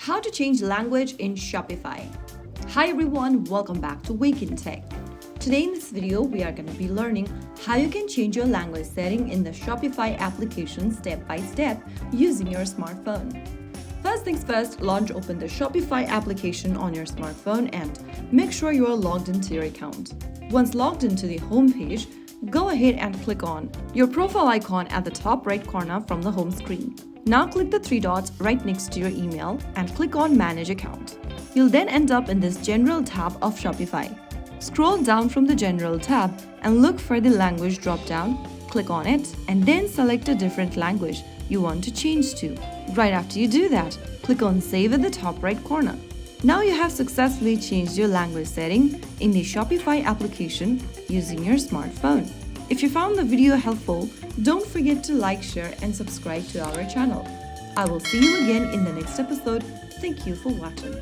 How to change language in Shopify. Hi everyone, welcome back to Wake&Tech. Today in this video, we are going to be learning how you can change your language setting in the Shopify application step by step using your smartphone. First things first, open the Shopify application on your smartphone and make sure you are logged into your account. Once logged into the home page, go ahead and click on your profile icon at the top right corner from the home screen. Now click the three dots right next to your email and click on Manage Account. You'll then end up in this General tab of Shopify. Scroll down from the General tab and look for the language drop-down, click on it, and then select a different language you want to change to. Right after you do that, click on Save at the top right corner. Now you have successfully changed your language setting in the Shopify application using your smartphone. If you found the video helpful, don't forget to like, share, and subscribe to our channel. I will see you again in the next episode. Thank you for watching.